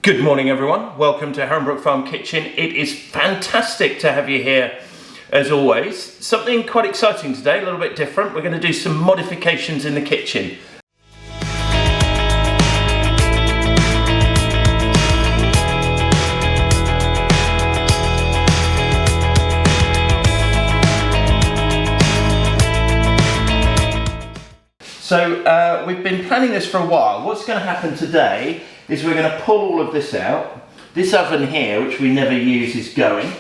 Good morning everyone, welcome to Heronbrook Farm Kitchen. It is fantastic to have you here as always. Something quite exciting today, a little bit different. We're going to do some modifications in the kitchen. So we've been planning this for a while. What's going to happen today is we're going to pull all of this out. This oven here, which we never use, is going.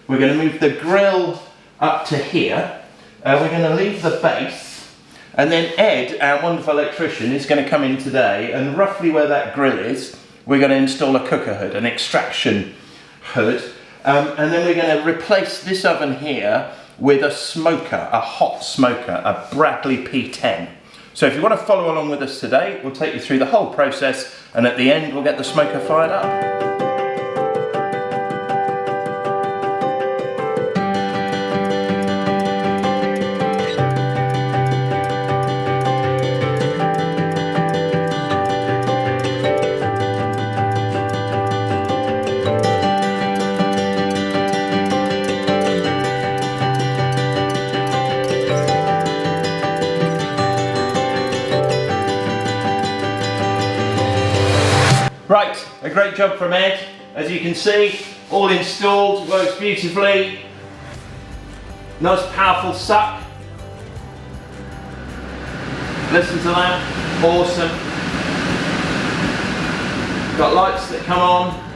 We're going to move the grill up to here. We're going to leave the base. And then Ed, our wonderful electrician, is going to come in today, and roughly where that grill is, we're going to install a cooker hood, an extraction hood. And then we're going to replace this oven here with a smoker, a hot smoker, a Bradley P10. So if you want to follow along with us today, we'll take you through the whole process, and at the end we'll get the smoker fired up. Right, a great job from Ed. As you can see, all installed, works beautifully. Nice powerful suck. Listen to that, awesome. Got lights that come on.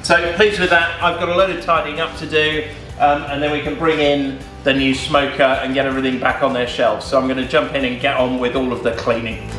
So pleased with that. I've got a load of tidying up to do, and then we can bring in the new smoker and get everything back on their shelves. So I'm going to jump in and get on with all of the cleaning.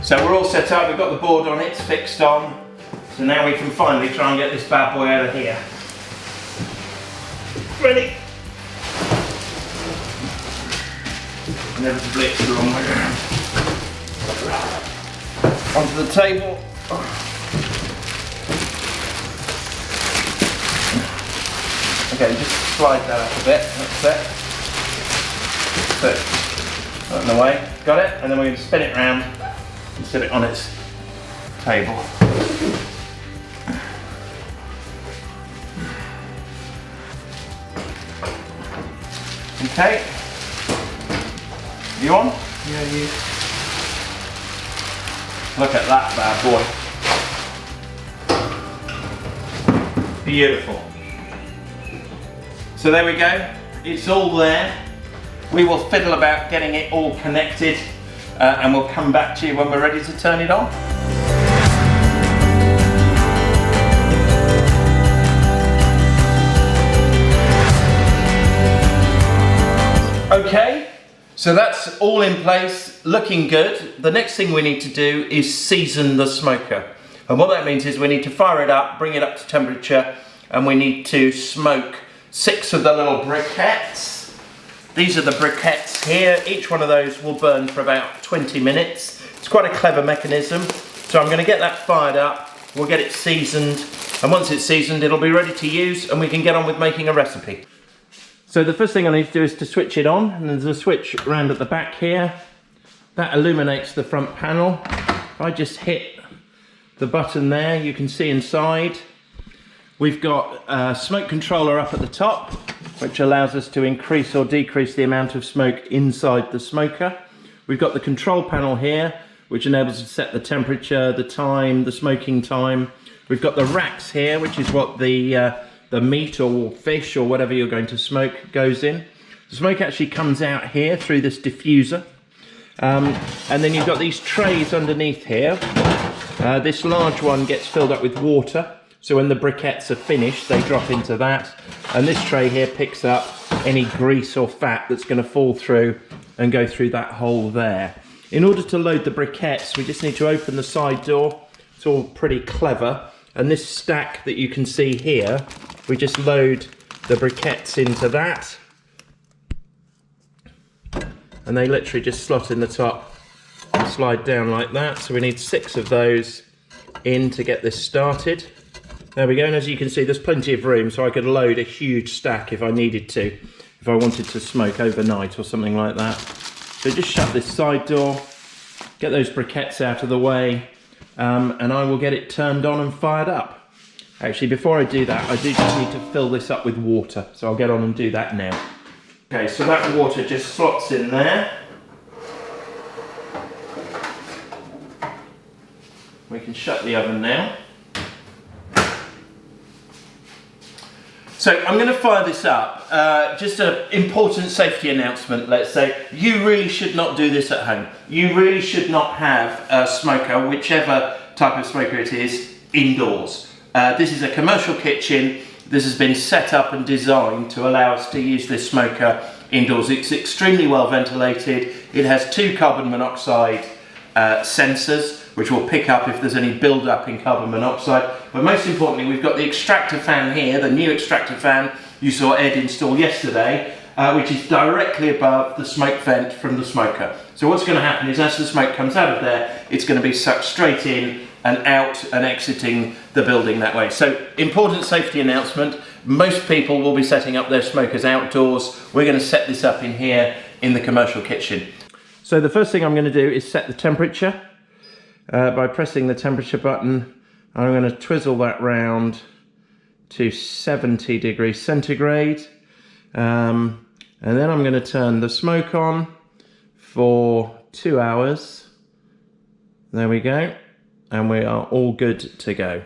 So we're all set up, we've got the board on, it's fixed on. So now we can finally try and get this bad boy out of here. Ready? Inevitably it's the wrong way around. Onto the table. Okay, just slide that up a bit, that's it. So, out in the way, got it? And then we're going to spin it around and set it on its table. Okay. You on? Yeah, you. Look at that bad boy. Beautiful. So there we go. It's all there. We will fiddle about getting it all connected. And we'll come back to you when we're ready to turn it on. Okay, so that's all in place, looking good. The next thing we need to do is season the smoker. And what that means is we need to fire it up, bring it up to temperature, and we need to smoke 6 of the little briquettes. These are the briquettes here. Each one of those will burn for about 20 minutes. It's quite a clever mechanism. So I'm going to get that fired up. We'll get it seasoned. And once it's seasoned, it'll be ready to use and we can get on with making a recipe. So the first thing I need to do is to switch it on. And there's a switch around at the back here. That illuminates the front panel. If I just hit the button there, you can see inside. We've got a smoke controller up at the top, which allows us to increase or decrease the amount of smoke inside the smoker. We've got the control panel here, which enables us to set the temperature, the time, the smoking time. We've got the racks here, which is what the meat or fish or whatever you're going to smoke goes in. The smoke actually comes out here through this diffuser. And then you've got these trays underneath here. This large one gets filled up with water. So when the briquettes are finished, they drop into that. And this tray here picks up any grease or fat that's going to fall through and go through that hole there. In order to load the briquettes, we just need to open the side door. It's all pretty clever. And this stack that you can see here we just load the briquettes into that, and they literally just slot in the top and slide down like that. So we need 6 of those in to get this started. There we go, and as you can see, there's plenty of room, so I could load a huge stack if I needed to, if I wanted to smoke overnight or something like that. So just shut this side door, get those briquettes out of the way, and I will get it turned on and fired up. Actually, before I do that, I do just need to fill this up with water, so I'll get on and do that now. Okay, so that water just slots in there. We can shut the oven now. So I'm going to fire this up. Just an important safety announcement, let's say. You really should not do this at home. You really should not have a smoker, whichever type of smoker it is, indoors. This is a commercial kitchen. This has been set up and designed to allow us to use this smoker indoors. It's extremely well ventilated. It has 2 carbon monoxide sensors, which will pick up if there's any build-up in carbon monoxide. But most importantly, we've got the extractor fan here, the new extractor fan you saw Ed install yesterday, which is directly above the smoke vent from the smoker. So what's going to happen is, as the smoke comes out of there, it's going to be sucked straight in and out and exiting the building that way. So, important safety announcement. Most people will be setting up their smokers outdoors. We're going to set this up in here in the commercial kitchen. So the first thing I'm going to do is set the temperature. By pressing the temperature button, I'm going to twizzle that round to 70 degrees centigrade, and then I'm going to turn the smoke on for 2 hours. There we go, and we are all good to go.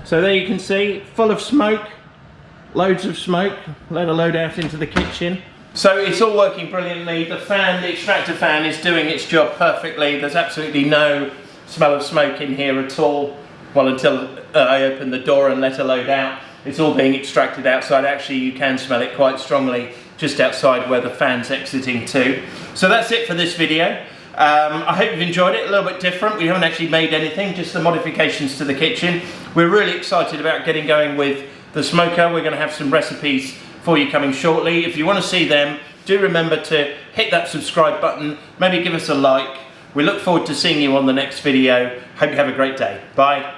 So there you can see, full of smoke, loads of smoke, let a load out into the kitchen. So it's all working brilliantly. The fan, the extractor fan, is doing its job perfectly. There's absolutely no smell of smoke in here at all. Well, until I open the door and let a load out. It's all being extracted outside. Actually, you can smell it quite strongly just outside where the fan's exiting to. So that's it for this video. I hope you've enjoyed it. A little bit different. We haven't actually made anything, just the modifications to the kitchen. We're really excited about getting going with the smoker. We're going to have some recipes for you coming shortly. If you want to see them, do remember to hit that subscribe button, maybe give us a like. We look forward to seeing you on the next video. Hope you have a great day. Bye.